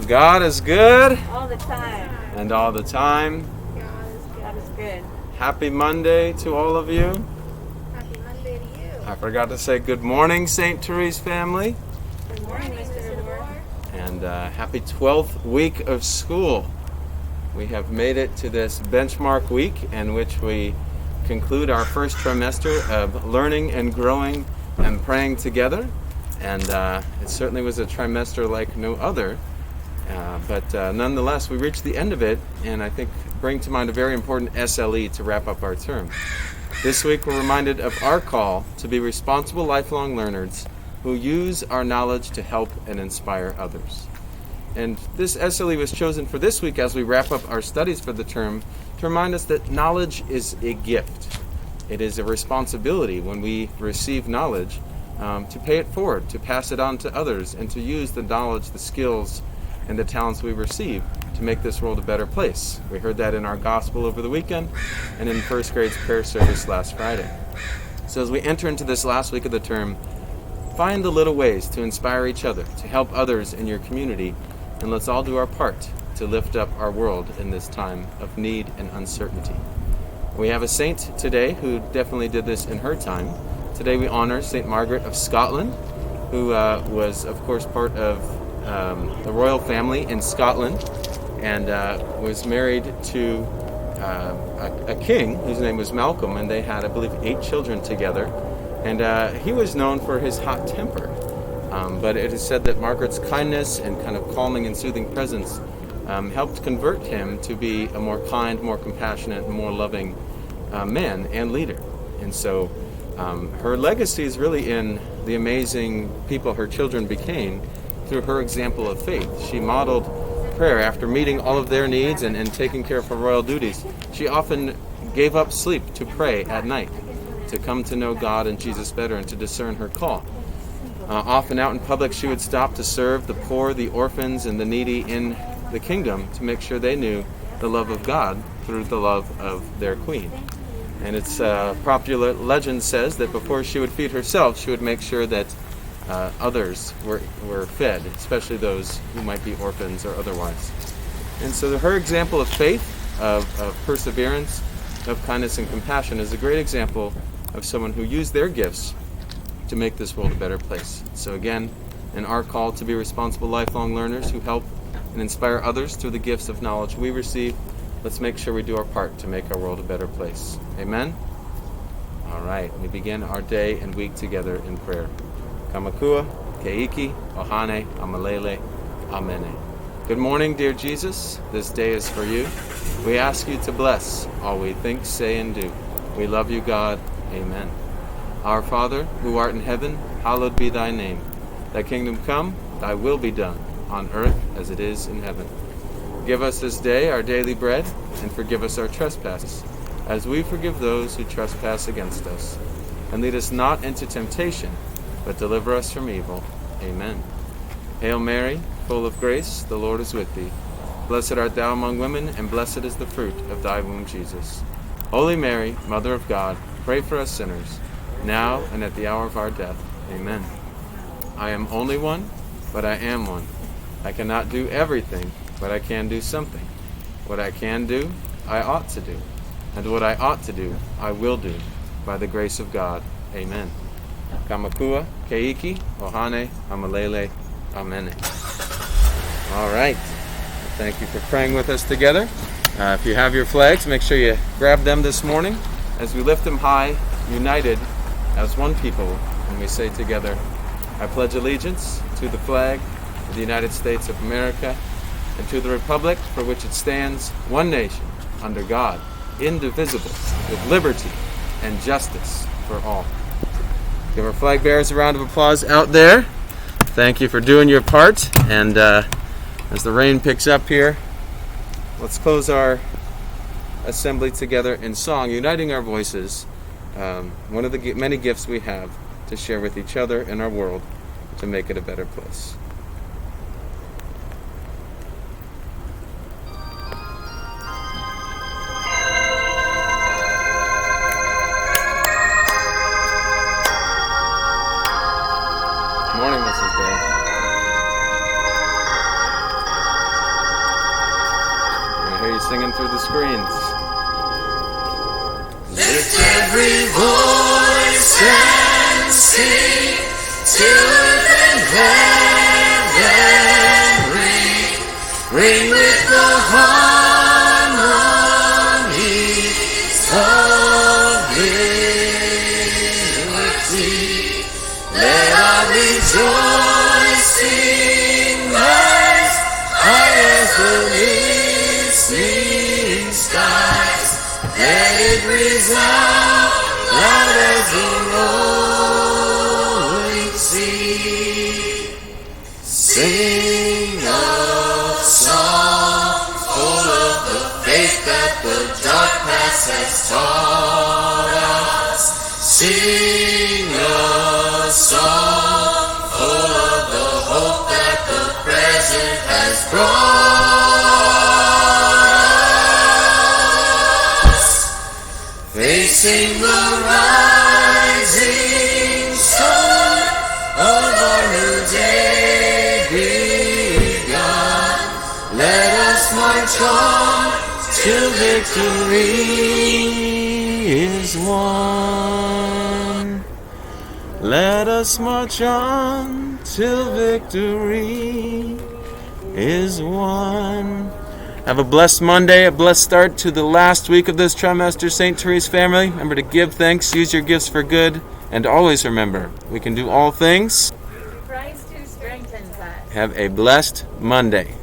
God is good. All the time. And all the time. God is good. Happy Monday to all of you. Happy Monday to you. I forgot to say good morning, St. Therese family. Good morning, Mr. DeBoer. And happy 12th week of school. We have made it to this benchmark week in which we conclude our first trimester of learning and growing and praying together. And it certainly was a trimester like no other. But nonetheless, we reached the end of it, and I think bring to mind a very important SLE to wrap up our term. This week, we're reminded of our call to be responsible lifelong learners who use our knowledge to help and inspire others. And this SLE was chosen for this week as we wrap up our studies for the term to remind us that knowledge is a gift. It is a responsibility when we receive knowledge to pay it forward, to pass it on to others, and to use the knowledge, the skills, and the talents we receive to make this world a better place. We heard that in our gospel over the weekend and in first grade's prayer service last Friday. So as we enter into this last week of the term, find the little ways to inspire each other, to help others in your community, and let's all do our part to lift up our world in this time of need and uncertainty. We have a saint today who definitely did this in her time. Today we honor St. Margaret of Scotland, who was, of course, part of the royal family in Scotland and was married to a king whose name was Malcolm, and they had, I believe, 8 children together. And he was known for his hot temper. But it is said that Margaret's kindness and kind of calming and soothing presence helped convert him to be a more kind, more compassionate, and more loving man and leader. And so her legacy is really in the amazing people her children became through her example of faith. She modeled prayer after meeting all of their needs and taking care of her royal duties. She often gave up sleep to pray at night, to come to know God and Jesus better and to discern her call. Often out in public, she would stop to serve the poor, the orphans, and the needy in the kingdom to make sure they knew the love of God through the love of their queen. And it's popular legend says that before she would feed herself, she would make sure that others were fed, especially those who might be orphans or otherwise. And so her example of faith, of perseverance, of kindness and compassion is a great example of someone who used their gifts to make this world a better place. So again, in our call to be responsible lifelong learners who help and inspire others through the gifts of knowledge we receive, let's make sure we do our part to make our world a better place. Amen? All right, we begin our day and week together in prayer. Kamakua, Keiki, Ohane, Amalele, Amene. Good morning, dear Jesus. This day is for you. We ask you to bless all we think, say, and do. We love you, God. Amen. Our Father, who art in heaven, hallowed be thy name. Thy kingdom come, thy will be done, on earth as it is in heaven. Give us this day our daily bread, and forgive us our trespasses, as we forgive those who trespass against us. And lead us not into temptation, but deliver us from evil. Amen. Hail Mary, full of grace, the Lord is with thee. Blessed art thou among women, and blessed is the fruit of thy womb, Jesus. Holy Mary, Mother of God, pray for us sinners, now and at the hour of our death. Amen. I am only one, but I am one. I cannot do everything, but I can do something. What I can do, I ought to do. And what I ought to do, I will do, by the grace of God. Amen. Kamakua, Keiki, Ohane, Amalele, Amene. All right. Thank you for praying with us together. If you have your flags, make sure you grab them this morning as we lift them high, united as one people, and we say together, I pledge allegiance to the flag of the United States of America and to the republic for which it stands, one nation, under God, indivisible, with liberty and justice for all. Give our flag bearers a round of applause out there. Thank you for doing your part. And as the rain picks up here, let's close our assembly together in song, uniting our voices. One of the many gifts we have to share with each other and our world to make it a better place. Good morning, Mrs. Day. singing through the screens. Lift every voice and sing till earth and heaven ring. Ring with the harmonies of liberty. Let our rejoicing rise high as the listening skies. Let it resound loud as the rolling sea. Sing a song full of the faith that the dark past has taught us. Sing a song full of the hope that the present has brought us. Facing the rising sun of our new day begun, let us march on till victory is won. Let us march on till victory is won. Have a blessed Monday, a blessed start to the last week of this trimester, St. Therese family. Remember to give thanks, use your gifts for good, and always remember, we can do all things. Christ who strengthens us. Have a blessed Monday.